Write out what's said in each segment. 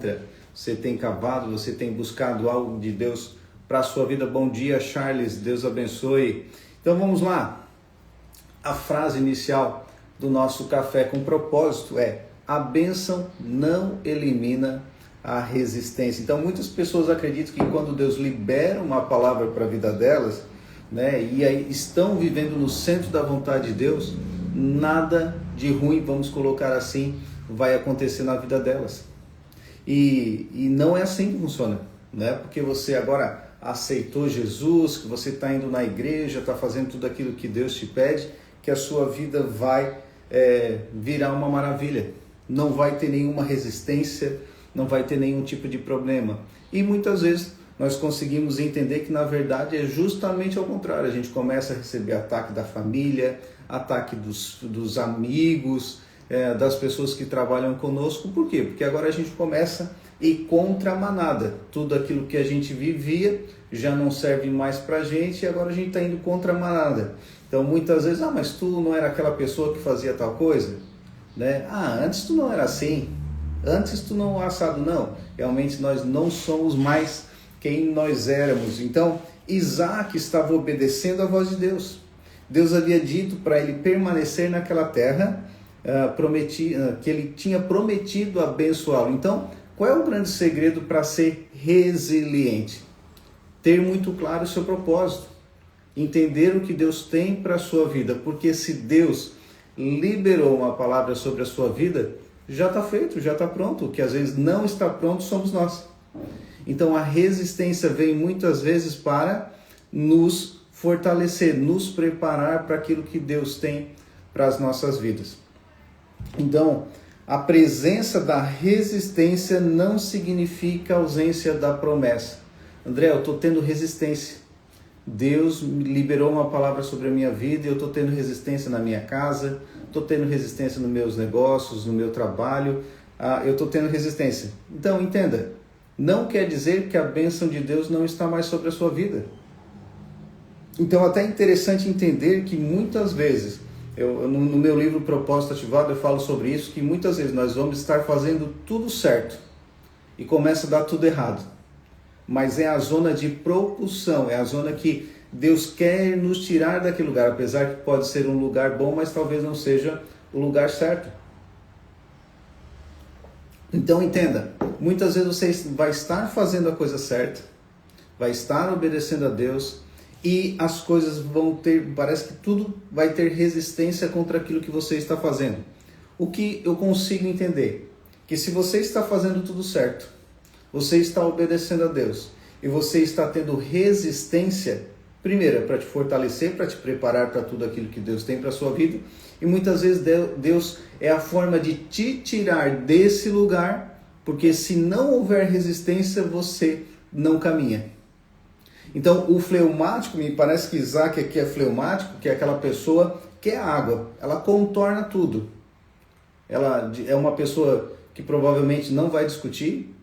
encontra, você tem cavado, você tem buscado algo de Deus para a sua vida. Bom dia, Charles, Deus abençoe. Então vamos lá. A frase inicial do nosso Café com Propósito é: a bênção não elimina a resistência. Então muitas pessoas acreditam que quando Deus libera uma palavra para a vida delas, né, e aí estão vivendo no centro da vontade de Deus, nada de ruim, vamos colocar assim, vai acontecer na vida delas. E não é assim que funciona, né? Porque você agora aceitou Jesus, que você está indo na igreja, está fazendo tudo aquilo que Deus te pede, que a sua vida vai virar uma maravilha. Não vai ter nenhuma resistência, não vai ter nenhum tipo de problema. E muitas vezes nós conseguimos entender que na verdade é justamente ao contrário. A gente começa a receber ataque da família, ataque dos amigos, das pessoas que trabalham conosco. Por quê? Porque agora a gente começa a ir contra a manada. Tudo aquilo que a gente vivia já não serve mais pra gente e agora a gente está indo contra a manada. Então muitas vezes, mas tu não era aquela pessoa que fazia tal coisa? Né? Antes tu não era assim, antes tu não assado, não. Realmente nós não somos mais quem nós éramos. Então Isaac estava obedecendo a voz de Deus. Deus havia dito para ele permanecer naquela terra, que ele tinha prometido abençoá-lo. Então, qual é o grande segredo para ser resiliente? Ter muito claro o seu propósito, entender o que Deus tem para a sua vida, porque se Deus liberou uma palavra sobre a sua vida, já está feito, já está pronto. O que às vezes não está pronto somos nós. Então a resistência vem muitas vezes para nos fortalecer, nos preparar para aquilo que Deus tem para as nossas vidas. Então, a presença da resistência não significa ausência da promessa. André, eu estou tendo resistência. Deus liberou uma palavra sobre a minha vida e eu estou tendo resistência na minha casa, estou tendo resistência nos meus negócios, no meu trabalho, eu estou tendo resistência. Então, entenda, não quer dizer que a bênção de Deus não está mais sobre a sua vida. Então, até é interessante entender que muitas vezes, no meu livro Propósito Ativado, eu falo sobre isso, que muitas vezes nós vamos estar fazendo tudo certo e começa a dar tudo errado. Mas é a zona de propulsão, é a zona que Deus quer nos tirar daquele lugar, apesar que pode ser um lugar bom, mas talvez não seja o lugar certo. Então entenda, muitas vezes você vai estar fazendo a coisa certa, vai estar obedecendo a Deus e as coisas vão ter, parece que tudo vai ter resistência contra aquilo que você está fazendo. O que eu consigo entender? Que se você está fazendo tudo certo, você está obedecendo a Deus e você está tendo resistência, primeiro, para te fortalecer, para te preparar para tudo aquilo que Deus tem para a sua vida. E muitas vezes Deus é a forma de te tirar desse lugar, porque se não houver resistência, você não caminha. Então, o fleumático, me parece que Isaac aqui é fleumático, que é aquela pessoa que é água, ela contorna tudo. Ela é uma pessoa que provavelmente não vai discutir.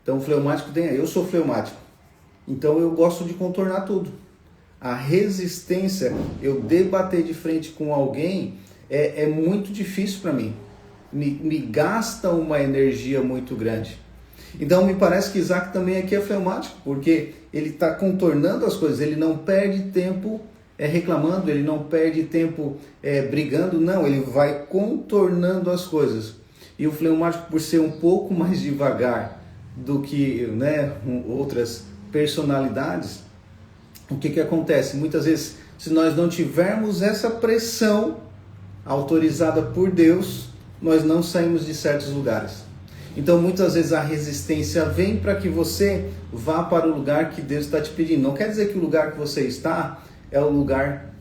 Então o fleumático tem, eu sou fleumático, então eu gosto de contornar tudo. A resistência, eu debater de frente com alguém, é muito difícil para mim. Me gasta uma energia muito grande. Então me parece que Isaac também aqui é fleumático, porque ele está contornando as coisas, ele não perde tempo reclamando, ele não perde tempo brigando, não, ele vai contornando as coisas. E o fleumático, por ser um pouco mais devagar do que outras personalidades, o que acontece? Muitas vezes, se nós não tivermos essa pressão autorizada por Deus, nós não saímos de certos lugares. Então muitas vezes a resistência vem para que você vá para o lugar que Deus está te pedindo. Não quer dizer que o lugar que você está é um lugar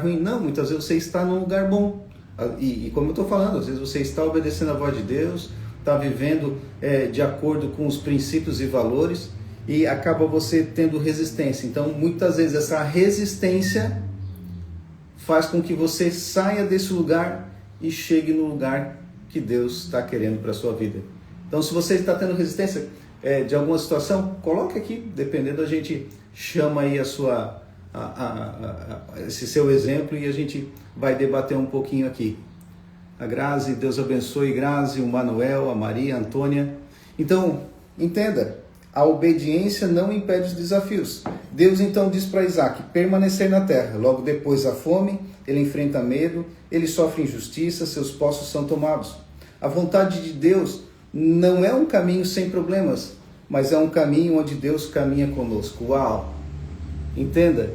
ruim, não. Muitas vezes você está num lugar bom. E como eu estou falando, às vezes você está obedecendo a voz de Deus, está vivendo de acordo com os princípios e valores e acaba você tendo resistência. Então muitas vezes essa resistência faz com que você saia desse lugar e chegue no lugar que Deus está querendo para a sua vida. Então se você está tendo resistência de alguma situação, coloque aqui, dependendo, a gente chama aí esse seu exemplo e a gente vai debater um pouquinho aqui. A Grazi, Deus abençoe, Grazi, o Manuel, a Maria, a Antônia. Então, entenda, a obediência não impede os desafios. Deus então diz para Isaac permanecer na terra. Logo depois a fome, ele enfrenta medo, ele sofre injustiça, seus poços são tomados. A vontade de Deus não é um caminho sem problemas, mas é um caminho onde Deus caminha conosco. Uau! Entenda?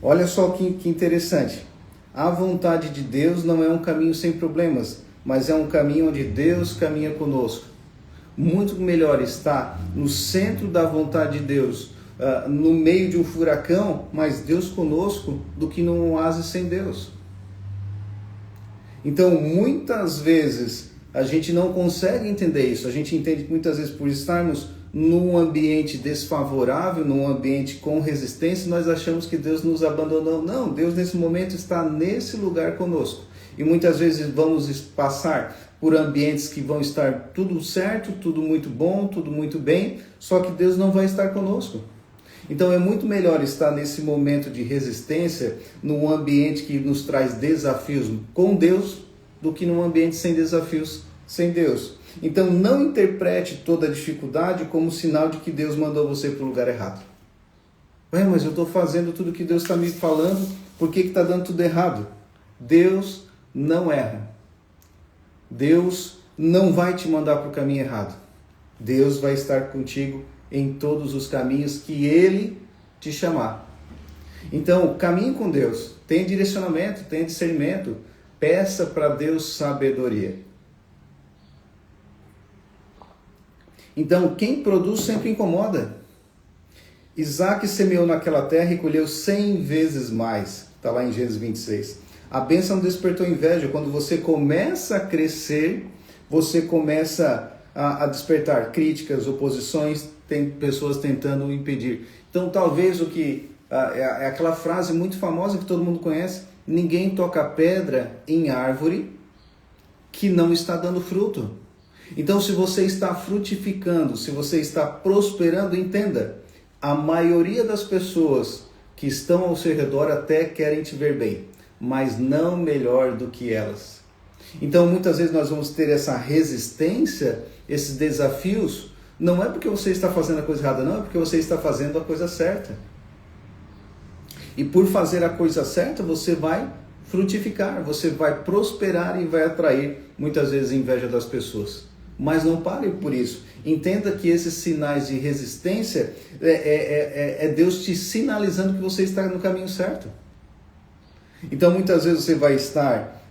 Olha só que interessante. A vontade de Deus não é um caminho sem problemas, mas é um caminho onde Deus caminha conosco. Muito melhor estar no centro da vontade de Deus, no meio de um furacão, mas Deus conosco, do que num oásis sem Deus. Então, muitas vezes, a gente não consegue entender isso. A gente entende que muitas vezes por estarmos num ambiente desfavorável, num ambiente com resistência, nós achamos que Deus nos abandonou. Não, Deus nesse momento está nesse lugar conosco. E muitas vezes vamos passar por ambientes que vão estar tudo certo, tudo muito bom, tudo muito bem, só que Deus não vai estar conosco. Então é muito melhor estar nesse momento de resistência, num ambiente que nos traz desafios com Deus, do que num ambiente sem desafios sem Deus. Então não interprete toda a dificuldade como sinal de que Deus mandou você para o lugar errado. Mas eu estou fazendo tudo que Deus está me falando, por que está dando tudo errado? Deus não erra. Deus não vai te mandar para o caminho errado. Deus vai estar contigo em todos os caminhos que Ele te chamar. Então, caminhe com Deus. Tenha direcionamento, tenha discernimento. Peça para Deus sabedoria. Então, quem produz sempre incomoda. Isaac semeou naquela terra e colheu 100 vezes mais. Está lá em Gênesis 26. A bênção despertou inveja. Quando você começa a crescer, você começa a despertar críticas, oposições, tem pessoas tentando impedir. Então, talvez o que é aquela frase muito famosa que todo mundo conhece: ninguém toca pedra em árvore que não está dando fruto. Então, se você está frutificando, se você está prosperando, entenda, a maioria das pessoas que estão ao seu redor até querem te ver bem, mas não melhor do que elas. Então, muitas vezes nós vamos ter essa resistência, esses desafios, não é porque você está fazendo a coisa errada, não, é porque você está fazendo a coisa certa. E por fazer a coisa certa, você vai frutificar, você vai prosperar e vai atrair, muitas vezes, a inveja das pessoas. Mas não pare por isso. Entenda que esses sinais de resistência é Deus te sinalizando que você está no caminho certo. Então, muitas vezes você vai estar,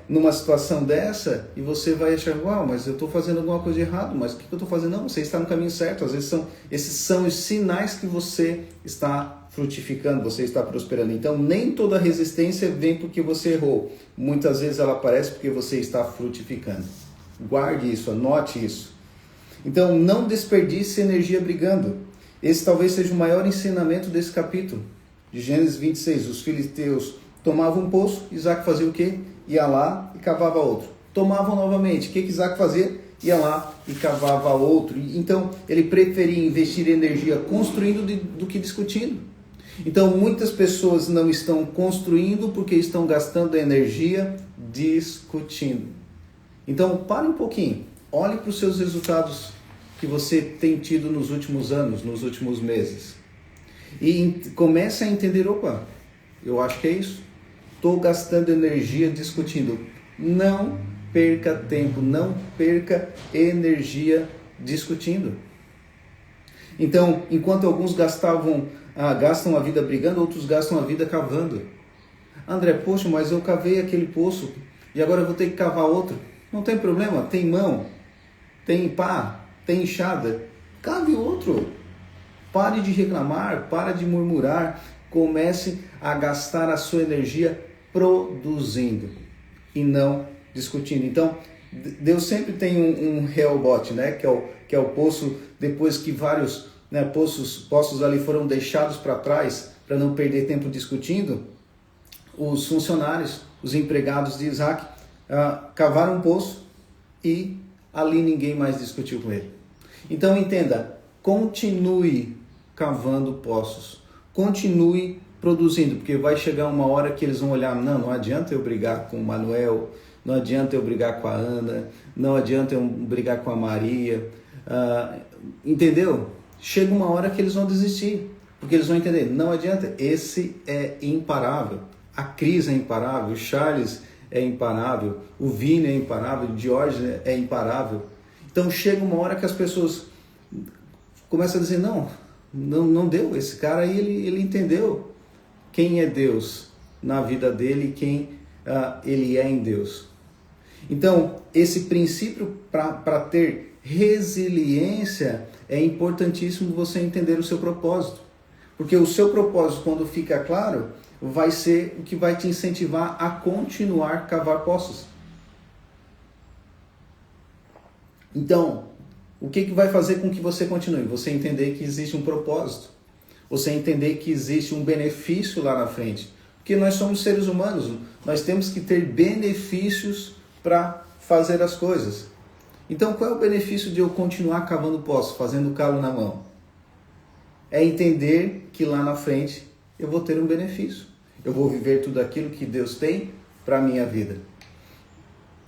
numa situação dessa e você vai achar: uau, mas eu estou fazendo alguma coisa de errado, mas o que eu estou fazendo? Não, você está no caminho certo. Às vezes esses são os sinais que você está frutificando, você está prosperando. Então, nem toda resistência vem porque você errou. Muitas vezes ela aparece porque você está frutificando. Guarde isso, anote isso. Então, não desperdice energia brigando. Esse talvez seja o maior ensinamento desse capítulo, de Gênesis 26. Os filisteus tomavam um poço, Isaac fazia o quê? Ia lá e cavava outro. Tomavam novamente. O que Isaac fazia? Ia lá e cavava outro. Então, ele preferia investir energia construindo do que discutindo. Então, muitas pessoas não estão construindo porque estão gastando energia discutindo. Então, pare um pouquinho. Olhe para os seus resultados que você tem tido nos últimos anos, nos últimos meses. E comece a entender: opa, eu acho que é isso. Estou gastando energia discutindo. Não perca tempo, não perca energia discutindo. Então, enquanto alguns gastam a vida brigando, outros gastam a vida cavando. André, poxa, mas eu cavei aquele poço e agora eu vou ter que cavar outro. Não tem problema, tem mão, tem pá, tem enxada. Cave outro. Pare de reclamar, pare de murmurar. Comece a gastar a sua energia produzindo e não discutindo. Então, Deus sempre tem um Rehobote, que é o poço, depois que vários poços ali foram deixados para trás, para não perder tempo discutindo. Os funcionários, os empregados de Isaac, cavaram um poço e ali ninguém mais discutiu com ele. Então entenda, continue cavando poços, continue produzindo, porque vai chegar uma hora que eles vão olhar: não adianta eu brigar com o Manuel, não adianta eu brigar com a Ana, não adianta eu brigar com a Maria, entendeu? Chega uma hora que eles vão desistir, porque eles vão entender, não adianta, esse é imparável, a Cris é imparável, o Charles é imparável, o Vini é imparável, o Diógenes é imparável. Então chega uma hora que as pessoas começam a dizer, não deu, esse cara aí ele entendeu quem é Deus na vida dele e quem ele é em Deus. Então, esse princípio para ter resiliência é importantíssimo você entender o seu propósito. Porque o seu propósito, quando fica claro, vai ser o que vai te incentivar a continuar a cavar poços. Então, o que vai fazer com que você continue? Você entender que existe um propósito. Você entender que existe um benefício lá na frente. Porque nós somos seres humanos, nós temos que ter benefícios para fazer as coisas. Então, qual é o benefício de eu continuar cavando poço, fazendo calo na mão? É entender que lá na frente eu vou ter um benefício. Eu vou viver tudo aquilo que Deus tem para a minha vida.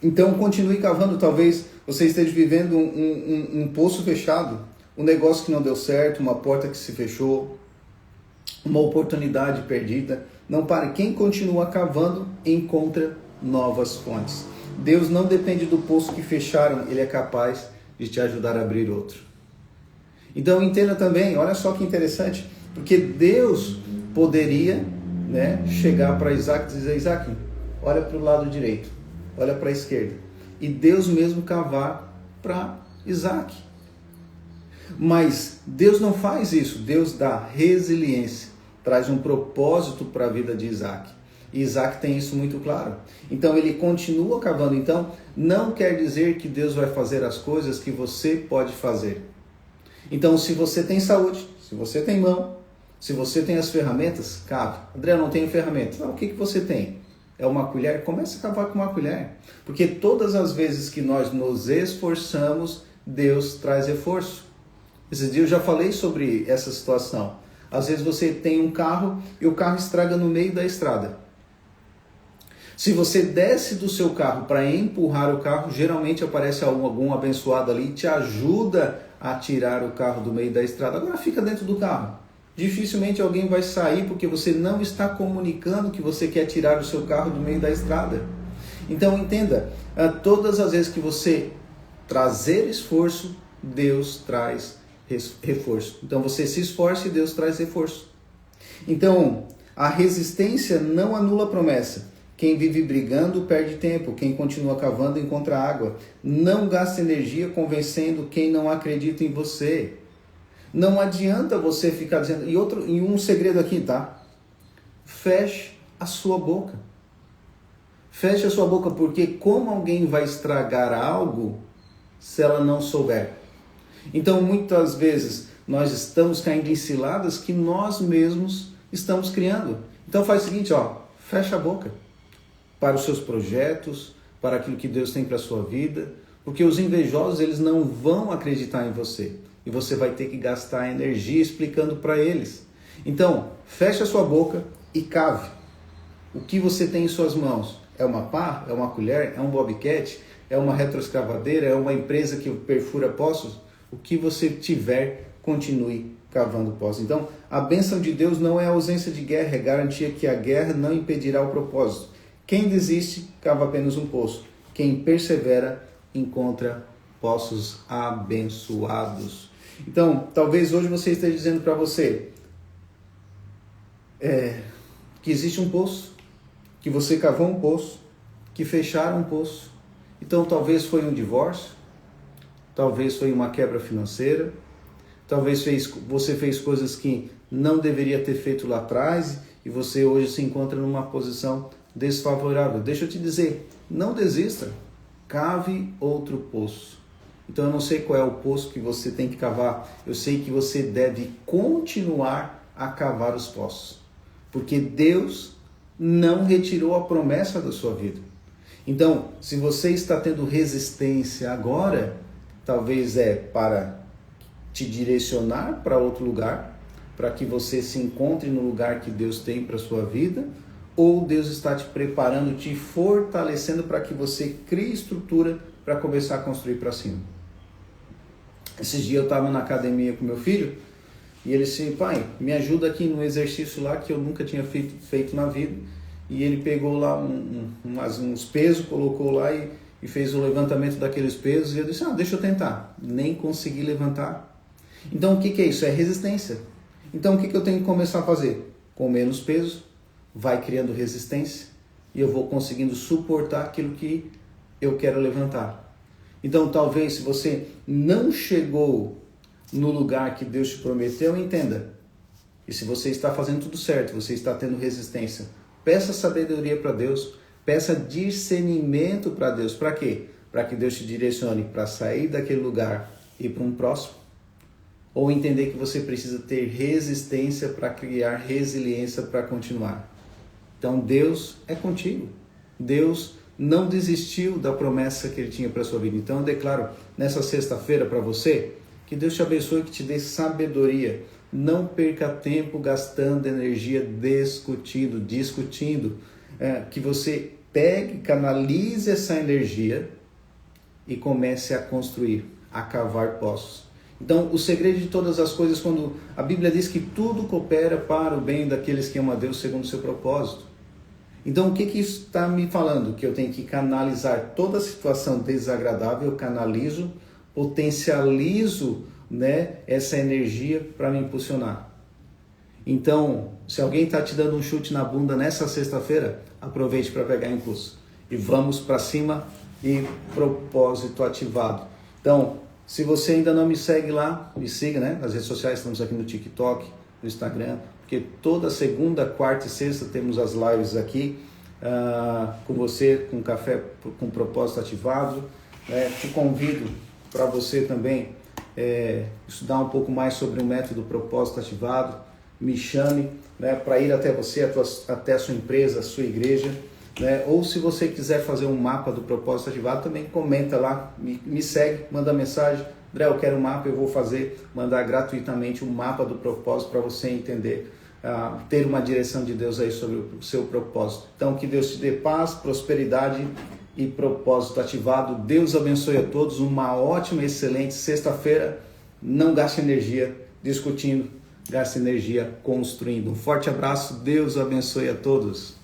Então, continue cavando. Talvez você esteja vivendo um poço fechado, um negócio que não deu certo, uma porta que se fechou, uma oportunidade perdida. Não pare. Quem continua cavando encontra novas fontes. Deus não depende do poço que fecharam, Ele é capaz de te ajudar a abrir outro. Então entenda também, olha só que interessante, porque Deus poderia, chegar para Isaac e dizer, Isaac, olha para o lado direito, olha para a esquerda. E Deus mesmo cavar para Isaac. Mas Deus não faz isso, Deus dá resiliência, traz um propósito para a vida de Isaac. E Isaac tem isso muito claro. Então ele continua cavando. Então não quer dizer que Deus vai fazer as coisas que você pode fazer. Então se você tem saúde, se você tem mão, se você tem as ferramentas, cave. André, eu não tenho ferramentas. O que você tem? É uma colher? Comece a cavar com uma colher. Porque todas as vezes que nós nos esforçamos, Deus traz reforço. Esses dias eu já falei sobre essa situação. Às vezes você tem um carro e o carro estraga no meio da estrada. Se você desce do seu carro para empurrar o carro, geralmente aparece algum abençoado ali e te ajuda a tirar o carro do meio da estrada. Agora fica dentro do carro. Dificilmente alguém vai sair porque você não está comunicando que você quer tirar o seu carro do meio da estrada. Então entenda, todas as vezes que você trazer esforço, Deus traz reforço. Então você se esforça e Deus traz reforço. Então a resistência não anula a promessa. Quem vive brigando perde tempo, quem continua cavando encontra água. Não gasta energia convencendo quem não acredita em você. Não adianta você ficar dizendo... E um segredo aqui, tá? Feche a sua boca. Feche a sua boca, porque como alguém vai estragar algo se ela não souber? Então, muitas vezes, nós estamos caindo em ciladas que nós mesmos estamos criando. Então, faz o seguinte, fecha a boca para os seus projetos, para aquilo que Deus tem para a sua vida, porque os invejosos, eles não vão acreditar em você. E você vai ter que gastar energia explicando para eles. Então, feche a sua boca e cave. O que você tem em suas mãos? É uma pá? É uma colher? É um bobcat? É uma retroescavadeira? É uma empresa que perfura poços? O que você tiver, continue cavando poços. Então, a bênção de Deus não é a ausência de guerra, é garantia que a guerra não impedirá o propósito. Quem desiste, cava apenas um poço. Quem persevera, encontra poços abençoados. Então, talvez hoje você esteja dizendo para você que existe um poço, que você cavou um poço, que fecharam um poço. Então, talvez foi um divórcio, talvez foi uma quebra financeira, talvez você fez coisas que não deveria ter feito lá atrás e você hoje se encontra numa posição desfavorável. Deixa eu te dizer, não desista, cave outro poço. Então eu não sei qual é o poço que você tem que cavar, eu sei que você deve continuar a cavar os poços, porque Deus não retirou a promessa da sua vida. Então, se você está tendo resistência agora, talvez para te direcionar para outro lugar, para que você se encontre no lugar que Deus tem para a sua vida, ou Deus está te preparando, te fortalecendo para que você crie estrutura para começar a construir para cima. Esses dias eu estava na academia com meu filho e ele disse: pai, me ajuda aqui no exercício lá que eu nunca tinha feito na vida. E ele pegou lá uns pesos, colocou lá e fez o levantamento daqueles pesos. E eu disse: deixa eu tentar. Nem consegui levantar. Então o que é isso? É resistência. Então o que eu tenho que começar a fazer? Com menos peso, vai criando resistência e eu vou conseguindo suportar aquilo que eu quero levantar. Então talvez se você não chegou no lugar que Deus te prometeu, entenda. E se você está fazendo tudo certo, você está tendo resistência, peça sabedoria para Deus, peça discernimento para Deus. Para quê? Para que Deus te direcione para sair daquele lugar e ir para um próximo. Ou entender que você precisa ter resistência para criar resiliência para continuar. Então Deus é contigo. Deus não desistiu da promessa que Ele tinha para a sua vida. Então eu declaro nessa sexta-feira para você que Deus te abençoe, que te dê sabedoria. Não perca tempo gastando energia discutindo. Que você pegue, canalize essa energia e comece a construir, a cavar poços. Então, o segredo de todas as coisas, quando a Bíblia diz que tudo coopera para o bem daqueles que amam a Deus segundo o seu propósito. Então, o que isso está me falando? Que eu tenho que canalizar toda a situação desagradável, eu canalizo, potencializo, essa energia para me impulsionar. Então, se alguém está te dando um chute na bunda nessa sexta-feira, aproveite para pegar impulso. E vamos para cima e propósito ativado. Então, se você ainda não me segue lá, me siga, nas redes sociais, estamos aqui no TikTok, no Instagram, porque toda segunda, quarta e sexta temos as lives aqui com você, com café com propósito ativado. Te convido para você também estudar um pouco mais sobre o método propósito ativado. Me chame para ir até você, até a sua empresa, a sua igreja. Ou se você quiser fazer um mapa do propósito ativado, também comenta lá, me segue, manda mensagem: André, eu quero um mapa, eu vou mandar gratuitamente um mapa do propósito para você entender, ter uma direção de Deus aí sobre o seu propósito. Então que Deus te dê paz, prosperidade e propósito ativado. Deus abençoe a todos, uma ótima, excelente sexta-feira. Não gaste energia discutindo, gaste energia construindo. Um forte abraço, Deus abençoe a todos.